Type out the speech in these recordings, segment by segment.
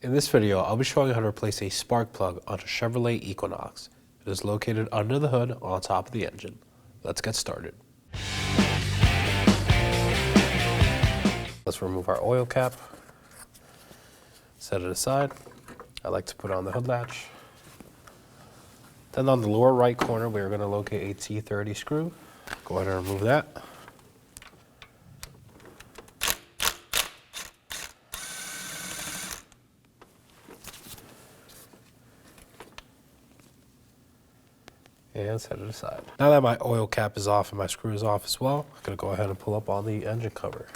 In this video, I'll be showing you how to replace a spark plug on a Chevrolet Equinox. It is located under the hood on top of the engine. Let's get started. Let's remove our oil cap, set it aside. I like to put on the hood latch. Then on the lower right corner, we're going to locate a T30 screw. Go ahead and remove that. And set it aside. Now that my oil cap is off and my screw is off as well, I'm going to go ahead and pull up on the engine cover.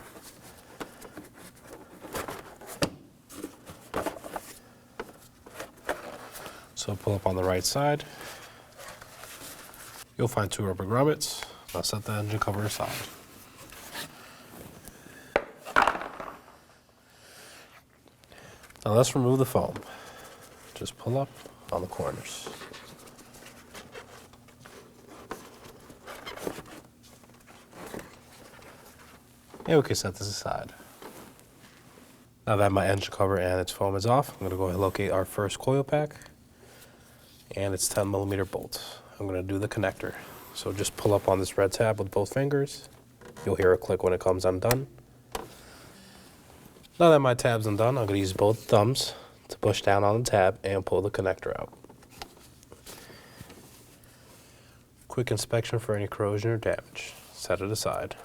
So pull up on the right side. You'll find two rubber grommets. I'll set the engine cover aside. Now let's remove the foam. Just pull up on the corners. And we can set this aside. Now that my engine cover and its foam is off, I'm going to go ahead and locate our first coil pack and its 10mm bolts. I'm going to do the connector. So just pull up on this red tab with both fingers. You'll hear a click when it comes undone. Now that my tab's undone, I'm going to use both thumbs to push down on the tab and pull the connector out. Quick inspection for any corrosion or damage. Set it aside.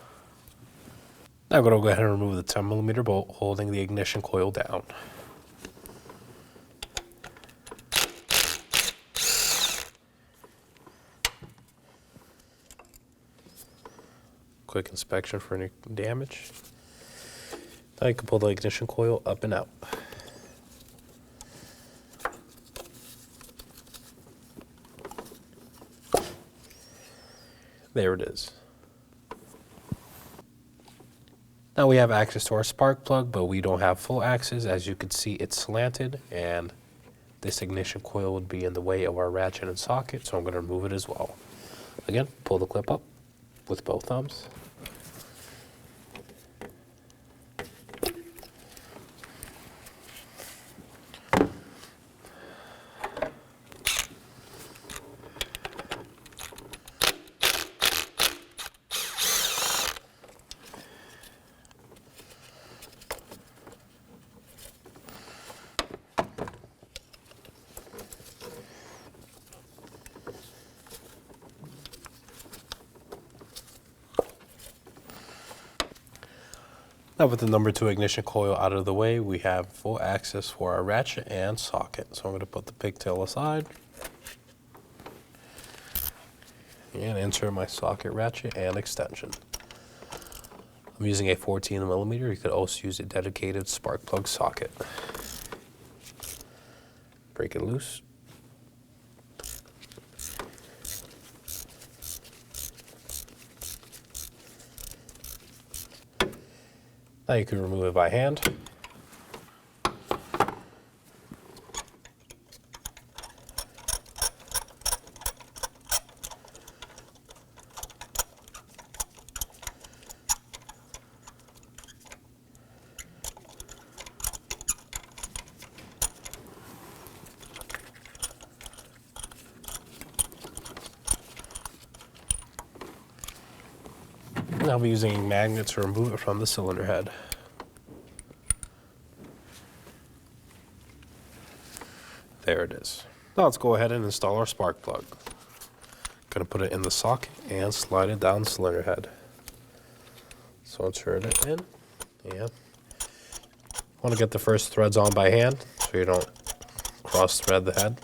Now I'm going to go ahead and remove the 10mm bolt holding the ignition coil down. Quick inspection for any damage. Now you can pull the ignition coil up and out. There it is. Now we have access to our spark plug, but we don't have full access. As you can see, it's slanted, and this ignition coil would be in the way of our ratchet and socket, so I'm going to remove it as well. Again, pull the clip up with both thumbs. Now with the number 2 ignition coil out of the way, we have full access for our ratchet and socket. So I'm going to put the pigtail aside and insert my socket, ratchet, and extension. I'm using a 14mm. You could also use a dedicated spark plug socket. Break it loose. Now you can remove it by hand. I'll be using a magnet to remove it from the cylinder head. There it is. Now let's go ahead and install our spark plug. Gonna put it in the socket and slide it down the cylinder head. So insert it in, and want to get the first threads on by hand so you don't cross thread the head.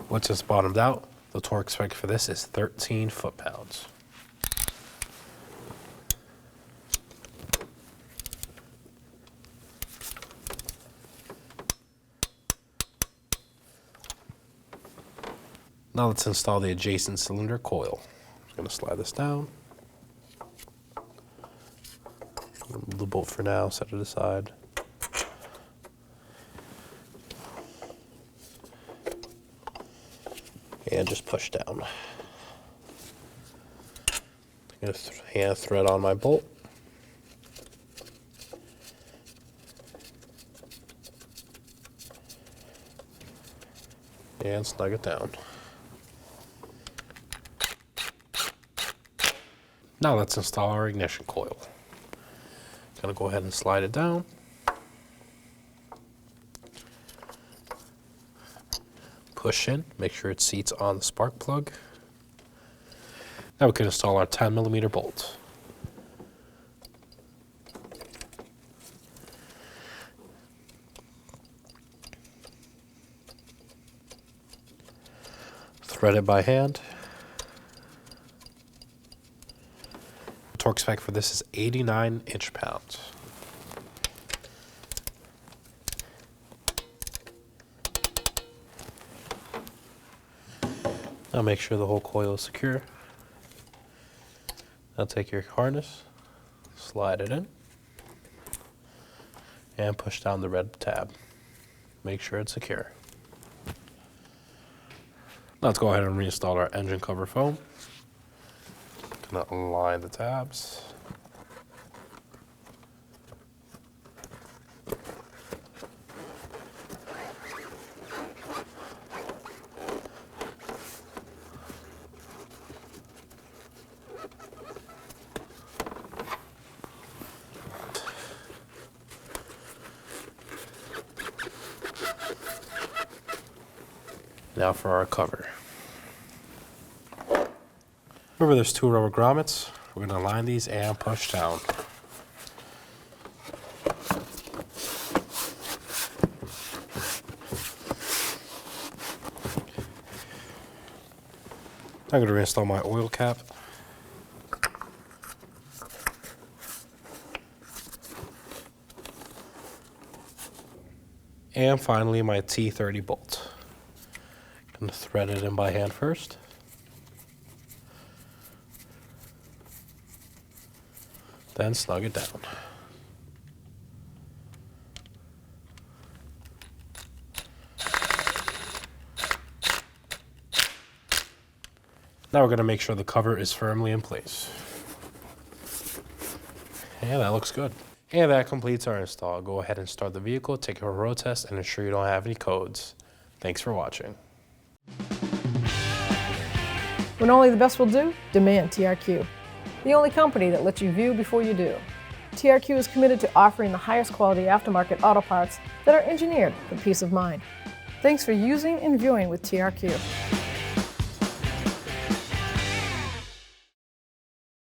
Once it's bottomed out, the torque expected for this is 13 foot-pounds. Now let's install the adjacent cylinder coil. I'm going to slide this down. Remove the bolt for now, set it aside. and just push down. I'm going to hand thread on my bolt. And snug it down. Now let's install our ignition coil. Gonna go ahead and slide it down. Push in, make sure it seats on the spark plug. Now we can install our 10mm bolt. Thread it by hand. The torque spec for this is 89 inch-pounds. Now make sure the whole coil is secure. Now take your harness, slide it in, and push down the red tab. Make sure it's secure. Now let's go ahead and reinstall our engine cover foam. Gonna align the tabs. Now for our cover. Remember there's 2 rubber grommets. We're going to align these and push down. I'm going to reinstall my oil cap. And finally my T30 bolt. Going to thread it in by hand first. Then snug it down. Now we're going to make sure the cover is firmly in place. And that looks good. And that completes our install. Go ahead and start the vehicle, take it for a road test, and ensure you don't have any codes. Thanks for watching. When only the best will do, demand TRQ. The only company that lets you view before you do. TRQ is committed to offering the highest quality aftermarket auto parts that are engineered for peace of mind. Thanks for using and viewing with TRQ.